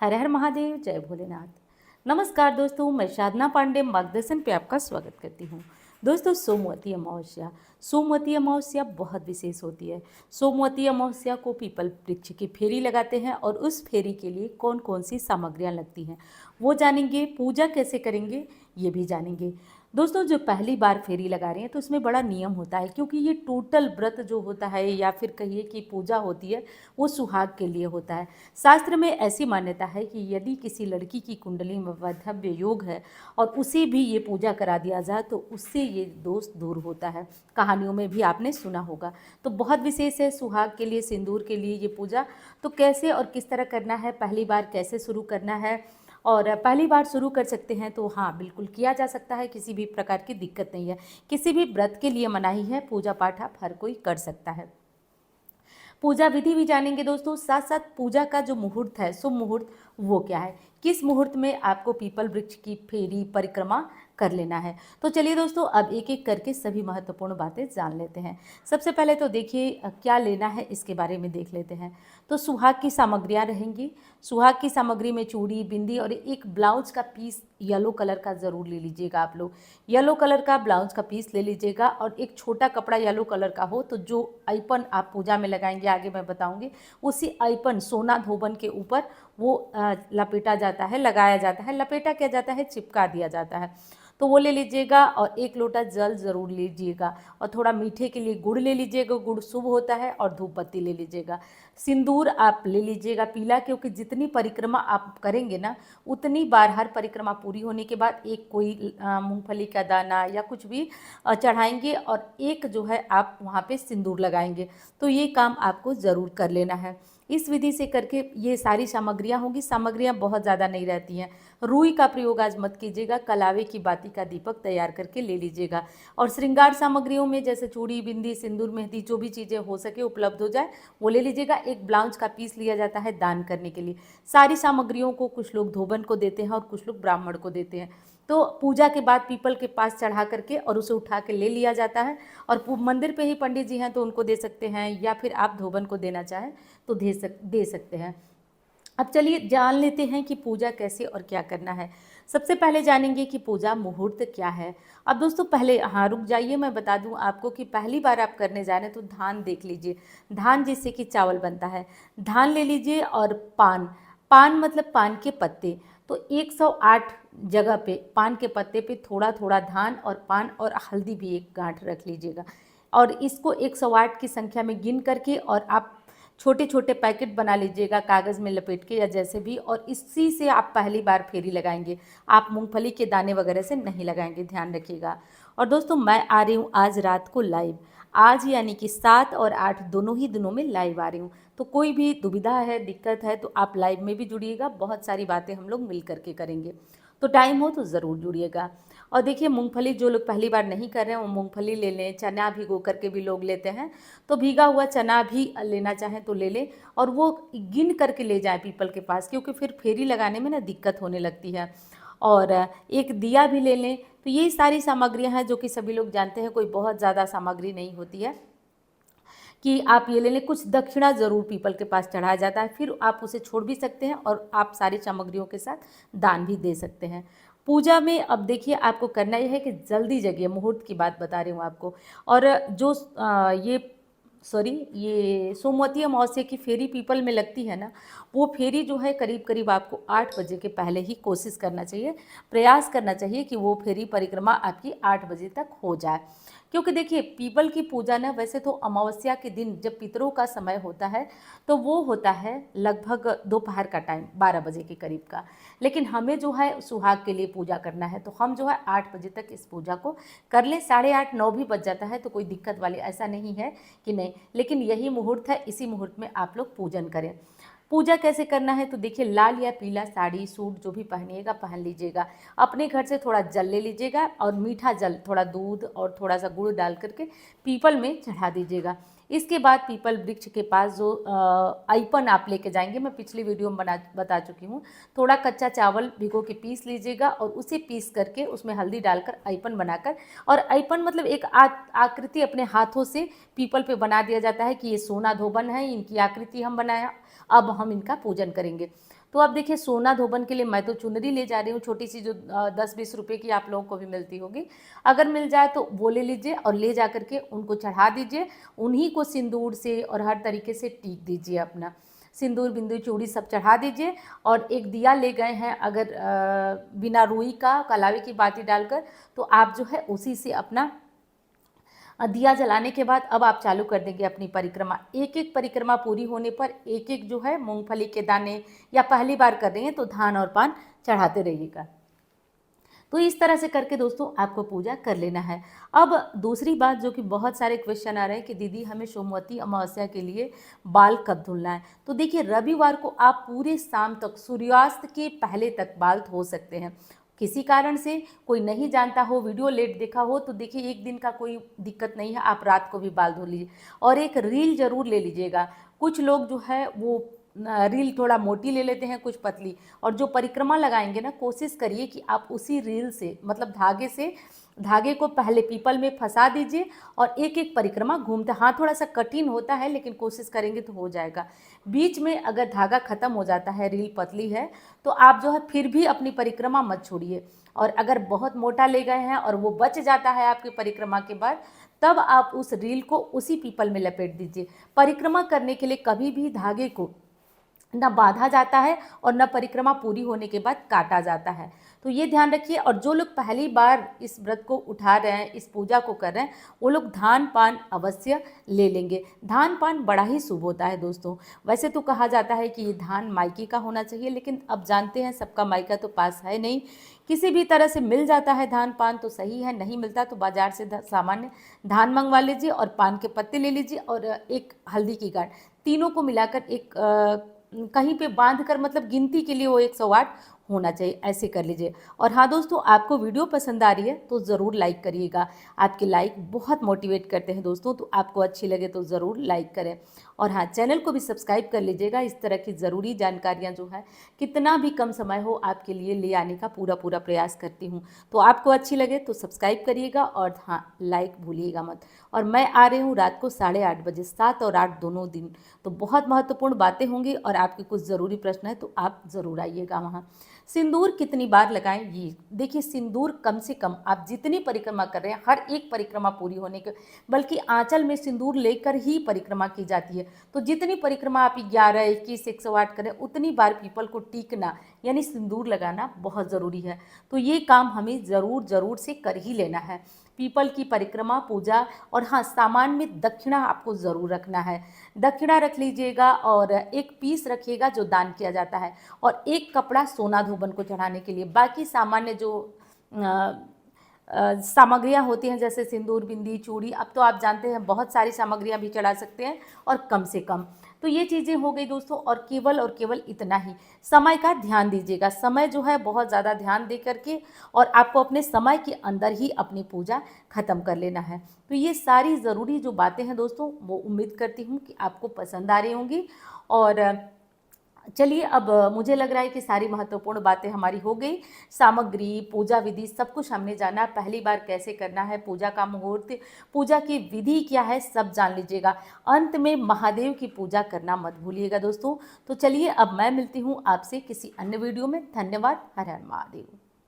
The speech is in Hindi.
हर हर महादेव, जय भोलेनाथ। नमस्कार दोस्तों, मैं साधना पांडे मार्गदर्शन पे आपका स्वागत करती हूँ। दोस्तों, सोमवती अमावस्या बहुत विशेष होती है। सोमवती अमावस्या को पीपल वृक्ष की फेरी लगाते हैं और उस फेरी के लिए कौन कौन सी सामग्रियाँ लगती हैं वो जानेंगे। पूजा कैसे करेंगे ये भी जानेंगे। दोस्तों, जो पहली बार फेरी लगा रहे हैं तो उसमें बड़ा नियम होता है, क्योंकि ये टोटल व्रत जो होता है या फिर कहिए कि पूजा होती है वो सुहाग के लिए होता है। शास्त्र में ऐसी मान्यता है कि यदि किसी लड़की की कुंडली में वैधव्य योग है और उसे भी ये पूजा करा दिया जाए तो उससे ये दोष दूर होता है। कहानियों में भी आपने सुना होगा। तो बहुत विशेष है सुहाग के लिए, सिंदूर के लिए ये पूजा। तो कैसे और किस तरह करना है, पहली बार कैसे शुरू करना है, और पहली बार शुरू कर सकते हैं तो हाँ बिल्कुल किया जा सकता है, किसी भी प्रकार की दिक्कत नहीं है। किसी भी व्रत के लिए मनाही है, पूजा पाठ आप हर कोई कर सकता है। पूजा विधि भी जानेंगे दोस्तों, साथ साथ पूजा का जो मुहूर्त है, शुभ मुहूर्त, वो क्या है, किस मुहूर्त में आपको पीपल वृक्ष की फेरी परिक्रमा कर लेना है। तो चलिए दोस्तों, अब एक एक करके सभी महत्वपूर्ण बातें जान लेते हैं। सबसे पहले तो देखिए क्या लेना है इसके बारे में देख लेते हैं। तो सुहाग की सामग्रियां रहेंगी। सुहाग की सामग्री में चूड़ी, बिंदी और एक ब्लाउज का पीस येलो कलर का ज़रूर ले लीजिएगा। आप लोग येलो कलर का ब्लाउज का पीस ले लीजिएगा और एक छोटा कपड़ा येलो कलर का हो तो जो आइपन आप पूजा में लगाएंगे, आगे मैं बताऊंगी, उसी आइपन सोना धोबन के ऊपर वो लपेटा जाता है, लगाया जाता है, लपेटा किया जाता है, चिपका दिया जाता है। तो वो ले लीजिएगा और एक लोटा जल ज़रूर लीजिएगा और थोड़ा मीठे के लिए गुड़ ले लीजिएगा, गुड़ शुभ होता है, और धूप बत्ती ले लीजिएगा। सिंदूर आप ले लीजिएगा पीला, क्योंकि जितनी परिक्रमा आप करेंगे ना उतनी बार हर परिक्रमा पूरी होने के बाद एक कोई मूंगफली का दाना या कुछ भी चढ़ाएंगे और एक जो है आप वहाँ पे सिंदूर लगाएंगे। तो ये काम आपको ज़रूर कर लेना है। इस विधि से करके ये सारी सामग्रियाँ होंगी। सामग्रियाँ बहुत ज़्यादा नहीं रहती हैं। रुई का प्रयोग आज मत कीजिएगा, कलावे की बाती का दीपक तैयार करके ले लीजिएगा। और श्रृंगार सामग्रियों में जैसे चूड़ी, बिंदी, सिंदूर, मेहंदी, जो भी चीज़ें हो सके उपलब्ध हो जाए वो ले लीजिएगा। एक ब्लाउज का पीस लिया जाता है दान करने के लिए। सारी सामग्रियों को कुछ लोग धोबन को देते हैं और कुछ लोग ब्राह्मण को देते हैं। तो पूजा के बाद पीपल के पास चढ़ा करके और उसे उठा के ले लिया जाता है। और मंदिर पे ही पंडित जी हैं तो उनको दे सकते हैं, या फिर आप धोबन को देना चाहें तो दे सकते हैं। अब चलिए जान लेते हैं कि पूजा कैसे और क्या करना है। सबसे पहले जानेंगे कि पूजा मुहूर्त क्या है। अब दोस्तों पहले हाँ रुक जाइए, मैं बता दूं आपको कि पहली बार आप करने जा रहे हैं तो धान देख लीजिए। धान जिससे कि चावल बनता है, धान ले लीजिए। और पान, पान मतलब पान के पत्ते। तो 108 जगह पे पान के पत्ते पे थोड़ा थोड़ा धान और पान और हल्दी भी एक गांठ रख लीजिएगा। और इसको 108 की संख्या में गिन करके और आप छोटे छोटे पैकेट बना लीजिएगा कागज़ में लपेट के या जैसे भी, और इसी से आप पहली बार फेरी लगाएंगे। आप मूंगफली के दाने वगैरह से नहीं लगाएंगे, ध्यान रखिएगा। और दोस्तों मैं आ रही हूँ आज रात को लाइव, आज यानी कि 7 और 8 दोनों ही दिनों में लाइव आ रही हूँ। तो कोई भी दुविधा है, दिक्कत है तो आप लाइव में भी जुड़िएगा। बहुत सारी बातें हम लोग मिल करके करेंगे, तो टाइम हो तो ज़रूर जुड़िएगा। और देखिए मूंगफली जो लोग पहली बार नहीं कर रहे हैं वो मूंगफली ले लें। चना भिगो करके भी लोग लेते हैं, तो भीगा हुआ चना भी लेना चाहें तो ले लें और वो गिन करके ले जाएं पीपल के पास, क्योंकि फिर फेरी लगाने में ना दिक्कत होने लगती है। और एक दिया भी ले लें। तो ये सारी सामग्रियां हैं जो कि सभी लोग जानते हैं, कोई बहुत ज़्यादा सामग्री नहीं होती है कि आप ये ले लें। कुछ दक्षिणा ज़रूर पीपल के पास चढ़ाया जाता है, फिर आप उसे छोड़ भी सकते हैं और आप सारी सामग्रियों के साथ दान भी दे सकते हैं। पूजा में अब देखिए आपको करना यह है कि जल्दी जगिए, मुहूर्त की बात बता रही हूँ आपको। और जो ये सोमवती अमावस्या की फेरी पीपल में लगती है ना, वो फेरी जो है करीब करीब आपको 8 बजे के पहले ही कोशिश करना चाहिए, प्रयास करना चाहिए कि वो फेरी परिक्रमा आपकी 8 बजे तक हो जाए। क्योंकि देखिए पीपल की पूजा ना वैसे तो अमावस्या के दिन जब पितरों का समय होता है तो वो होता है लगभग दोपहर का टाइम, 12 बजे के करीब का। लेकिन हमें जो है सुहाग के लिए पूजा करना है तो हम जो है 8 बजे तक इस पूजा को कर लें। 8:30 9 भी बज जाता है तो कोई दिक्कत वाली ऐसा नहीं है कि नहीं, लेकिन यही मुहूर्त है, इसी मुहूर्त में आप लोग पूजन करें। पूजा कैसे करना है तो देखिए लाल या पीला साड़ी सूट जो भी पहनिएगा पहन लीजिएगा। अपने घर से थोड़ा जल ले लीजिएगा और मीठा जल, थोड़ा दूध और थोड़ा सा गुड़ डाल करके पीपल में चढ़ा दीजिएगा। इसके बाद पीपल वृक्ष के पास जो अयपन आप लेके जाएंगे, मैं पिछली वीडियो में बता चुकी हूँ, थोड़ा कच्चा चावल भिगो के पीस लीजिएगा और उसे पीस करके उसमें हल्दी डालकर अयपन बनाकर, और अयपन मतलब एक आकृति अपने हाथों से पीपल पे बना दिया जाता है कि ये सोना धोबन है, इनकी आकृति हम बनाया, अब हम इनका पूजन करेंगे। तो अब देखिए सोना धोबन के लिए मैं तो चुनरी ले जा रही हूँ, छोटी सी जो 10-20 रुपए की आप लोगों को भी मिलती होगी, अगर मिल जाए तो वो ले लीजिए और ले जा करके उनको चढ़ा दीजिए। उन्हीं को सिंदूर से और हर तरीके से टीक दीजिए, अपना सिंदूर बिंदु चूड़ी सब चढ़ा दीजिए। और एक दिया ले गए हैं अगर बिना रुई का कलावे की बाती डालकर, तो आप जो है उसी से अपना दिया जलाने के बाद अब आप चालू कर देंगे अपनी परिक्रमा। एक एक परिक्रमा पूरी होने पर एक एक जो है मूंगफली के दाने, या पहली बार कर रही हैं तो धान और पान चढ़ाते रहिएगा। तो इस तरह से करके दोस्तों आपको पूजा कर लेना है। अब दूसरी बात जो कि बहुत सारे क्वेश्चन आ रहे हैं कि दीदी हमें सोमवती अमावस्या के लिए बाल कब धुलना है, तो देखिए रविवार को आप पूरे शाम तक सूर्यास्त के पहले तक बाल धो सकते हैं। किसी कारण से कोई नहीं जानता हो, वीडियो लेट देखा हो, तो देखिए एक दिन का कोई दिक्कत नहीं है, आप रात को भी बाल धो लीजिए। और एक रील जरूर ले लीजिएगा। कुछ लोग जो है वो रील थोड़ा मोटी ले लेते हैं, कुछ पतली, और जो परिक्रमा लगाएंगे ना, कोशिश करिए कि आप उसी रील से मतलब धागे को पहले पीपल में फंसा दीजिए और एक एक परिक्रमा घूमते। हाँ थोड़ा सा कठिन होता है लेकिन कोशिश करेंगे तो हो जाएगा। बीच में अगर धागा खत्म हो जाता है, रील पतली है, तो आप जो है फिर भी अपनी परिक्रमा मत छोड़िए। और अगर बहुत मोटा ले गए हैं और वो बच जाता है आपकी परिक्रमा के बाद, तब आप उस रील को उसी पीपल में लपेट दीजिए। परिक्रमा करने के लिए कभी भी धागे को न बांधा जाता है और न परिक्रमा पूरी होने के बाद काटा जाता है, तो ये ध्यान रखिए। और जो लोग पहली बार इस व्रत को उठा रहे हैं, इस पूजा को कर रहे हैं, वो लोग धान पान अवश्य ले लेंगे। धान पान बड़ा ही शुभ होता है दोस्तों। वैसे तो कहा जाता है कि ये धान मायके का होना चाहिए, लेकिन अब जानते हैं सबका मायका तो पास है नहीं। किसी भी तरह से मिल जाता है धान पान तो सही है, नहीं मिलता तो बाजार से सामान्य धान मंगवा लीजिए और पान के पत्ते ले लीजिए और एक हल्दी की गांठ, तीनों को मिलाकर एक कहीं पे बांध कर, मतलब गिनती के लिए वो 108 होना चाहिए, ऐसे कर लीजिए। और हाँ दोस्तों, आपको वीडियो पसंद आ रही है तो ज़रूर लाइक करिएगा। आपके लाइक बहुत मोटिवेट करते हैं दोस्तों, तो आपको अच्छी लगे तो ज़रूर लाइक करें। और हाँ, चैनल को भी सब्सक्राइब कर लीजिएगा। इस तरह की ज़रूरी जानकारियाँ जो है कितना भी कम समय हो आपके लिए ले आने का पूरा प्रयास करती हूँ। तो आपको अच्छी लगे तो सब्सक्राइब करिएगा और हाँ लाइक भूलिएगा मत। और मैं आ रही हूँ रात को 8:30 बजे, 7 और 8 दोनों दिन, तो बहुत महत्वपूर्ण बातें होंगी और आपके कुछ ज़रूरी प्रश्न है तो आप ज़रूर आइएगा वहाँ। सिंदूर कितनी बार लगाएं, ये देखिए सिंदूर कम से कम आप जितनी परिक्रमा कर रहे हैं, हर एक परिक्रमा पूरी होने के, बल्कि आंचल में सिंदूर लेकर ही परिक्रमा की जाती है। तो जितनी परिक्रमा आप 11, 21, 108 करें, उतनी बार पीपल को टीकना यानी सिंदूर लगाना बहुत ज़रूरी है। तो ये काम हमें ज़रूर से कर ही लेना है, पीपल की परिक्रमा पूजा। और हाँ, सामान में दक्षिणा आपको ज़रूर रखना है, दक्षिणा रख लीजिएगा और एक पीस रखिएगा जो दान किया जाता है, और एक कपड़ा सोना धोबन को चढ़ाने के लिए। बाकी सामान्य जो सामग्रियाँ होती हैं जैसे सिंदूर बिंदी चूड़ी, अब तो आप जानते हैं बहुत सारी सामग्रियाँ भी चढ़ा सकते हैं और कम से कम। तो ये चीज़ें हो गई दोस्तों, और केवल इतना ही। समय का ध्यान दीजिएगा, समय जो है बहुत ज़्यादा ध्यान दे करके, और आपको अपने समय के अंदर ही अपनी पूजा ख़त्म कर लेना है। तो ये सारी ज़रूरी जो बातें हैं दोस्तों, वो उम्मीद करती हूँ कि आपको पसंद आ रही होंगी। और चलिए, अब मुझे लग रहा है कि सारी महत्वपूर्ण बातें हमारी हो गई। सामग्री, पूजा विधि सब कुछ हमने जाना, पहली बार कैसे करना है, पूजा का मुहूर्त, पूजा की विधि क्या है, सब जान लीजिएगा। अंत में महादेव की पूजा करना मत भूलिएगा दोस्तों। तो चलिए, अब मैं मिलती हूँ आपसे किसी अन्य वीडियो में। धन्यवाद। हर हर महादेव।